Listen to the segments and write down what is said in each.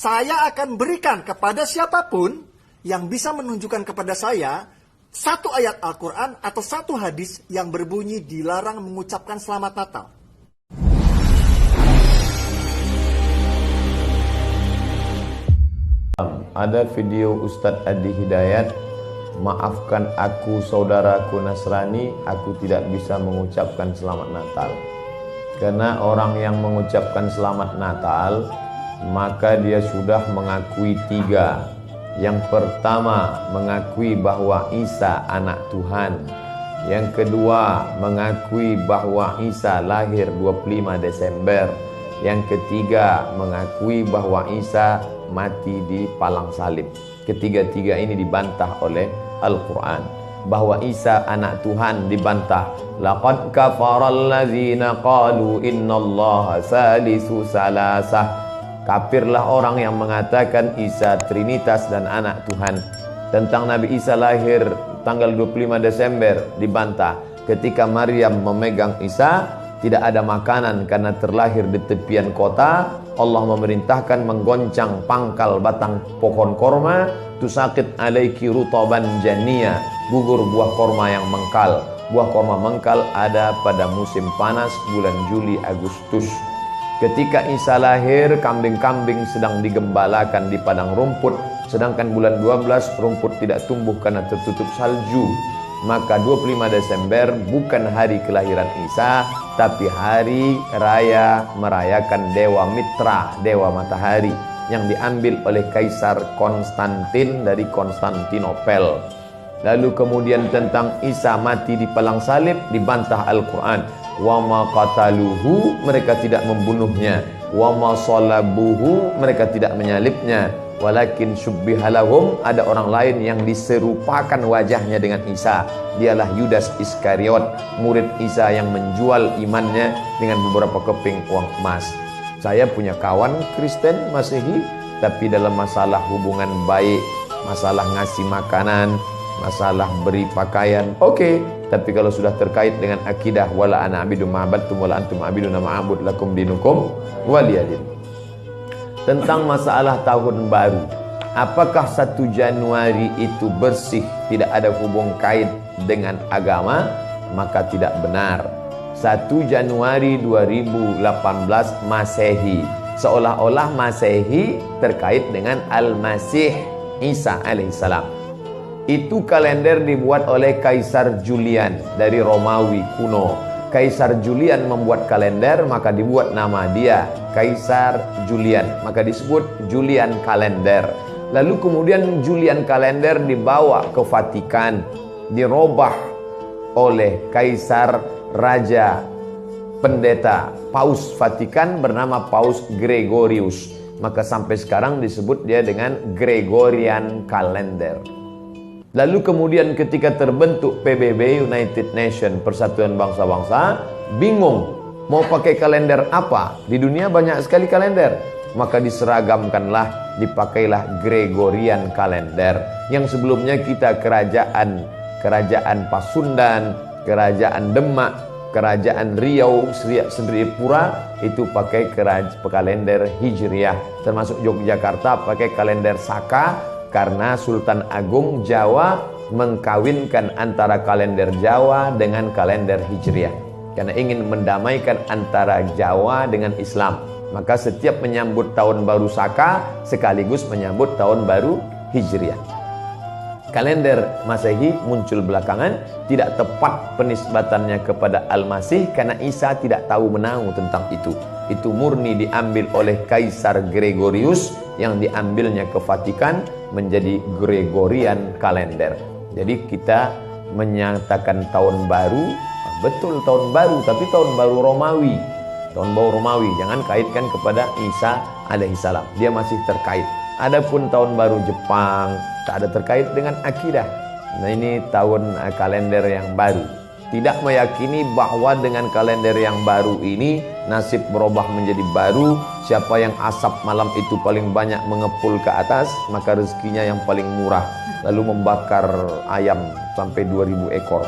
saya akan berikan kepada siapapun yang bisa menunjukkan kepada saya satu ayat Al-Quran atau satu hadis yang berbunyi dilarang mengucapkan selamat Natal. Ada video Ustadz Adi Hidayat, maafkan aku saudaraku Nasrani, aku tidak bisa mengucapkan selamat Natal. Karena orang yang mengucapkan selamat Natal, maka dia sudah mengakui tiga. Yang pertama, mengakui bahwa Isa anak Tuhan. Yang kedua, mengakui bahwa Isa lahir 25 Desember. Yang ketiga, mengakui bahwa Isa mati di palang salib. Ketiga-tiga ini dibantah oleh Al-Quran. Bahwa Isa anak Tuhan dibantah. Laqad kafaral ladzina qalu innallaha salisu salasah. Kafirlah orang yang mengatakan Isa Trinitas dan anak Tuhan. Tentang Nabi Isa lahir tanggal 25 Desember dibantah. Ketika Maryam memegang Isa, tidak ada makanan karena terlahir di tepian kota. Allah memerintahkan menggoncang pangkal batang pohon korma, tusakit alaiki rutaban jania, gugur buah korma yang mengkal. Buah korma mengkal ada pada musim panas bulan Juli Agustus. Ketika Isa lahir, kambing-kambing sedang digembalakan di padang rumput, sedangkan bulan 12 rumput tidak tumbuh karena tertutup salju. Maka 25 Desember bukan hari kelahiran Isa, tapi hari raya merayakan Dewa Mitra, Dewa Matahari, yang diambil oleh Kaisar Konstantin dari Konstantinopel. Lalu kemudian tentang Isa mati di palang salib dibantah Al-Quran. Wa ma qataluhu, mereka tidak membunuhnya. Wa ma salabuhu, mereka tidak menyalibnya. Walakin syubbihalahum, ada orang lain yang diserupakan wajahnya dengan Isa. Dialah Yudas Iskariot, murid Isa yang menjual imannya dengan beberapa keping uang emas. Saya punya kawan Kristen Masehi, tapi dalam masalah hubungan baik, masalah ngasih makanan, masalah beri pakaian, oke. Tapi kalau sudah terkait dengan akidah, wala ana abidu ma'abadtum wala antum abiduna ma'abud lakum dinukum waliyadin. Tentang masalah tahun baru, apakah 1 Januari itu bersih, tidak ada hubung kait dengan agama? Maka tidak benar. 1 Januari 2018 Masehi, seolah-olah Masehi terkait dengan Al-Masih Isa alaihissalam. Itu kalender dibuat oleh Kaisar Julian dari Romawi kuno. Kaisar Julian membuat kalender, maka dibuat nama dia Kaisar Julian, maka disebut Julian kalender. Lalu kemudian Julian kalender dibawa ke Vatikan, dirobah oleh Kaisar Raja Pendeta Paus Vatikan bernama Paus Gregorius, maka sampai sekarang disebut dia dengan Gregorian kalender. Lalu kemudian ketika terbentuk PBB, United Nation, Persatuan Bangsa-Bangsa, bingung mau pakai kalender apa? Di dunia banyak sekali kalender. Maka diseragamkanlah, dipakailah Gregorian kalender. Yang sebelumnya kita kerajaan Pasundan, kerajaan Demak, kerajaan Riau, Sendripura itu pakai kalender Hijriah. Termasuk Yogyakarta pakai kalender Saka, karena Sultan Agung Jawa mengkawinkan antara kalender Jawa dengan kalender Hijriah. Karena ingin mendamaikan antara Jawa dengan Islam. Maka setiap menyambut tahun baru Saka sekaligus menyambut tahun baru Hijriah. Kalender Masehi muncul belakangan, tidak tepat penisbatannya kepada Al-Masih karena Isa tidak tahu menahu tentang itu. Itu murni diambil oleh Kaisar Gregorius yang diambilnya ke Vatikan menjadi Gregorian kalender. Jadi kita menyatakan tahun baru, betul tahun baru, tapi tahun baru Romawi. Tahun baru Romawi, jangan kaitkan kepada Isa alaihissalam. Dia masih terkait. Adapun tahun baru Jepang tak ada terkait dengan akidah. Nah, ini tahun kalender yang baru. Tidak meyakini bahwa dengan kalender yang baru ini nasib berubah menjadi baru. Siapa yang asap malam itu paling banyak mengepul ke atas, maka rezekinya yang paling murah. Lalu membakar ayam sampai 2000 ekor.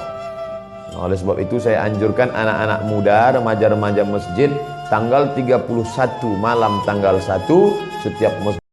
Nah, oleh sebab itu saya anjurkan anak-anak muda, remaja-remaja masjid, tanggal 31 malam tanggal 1 setiap masjid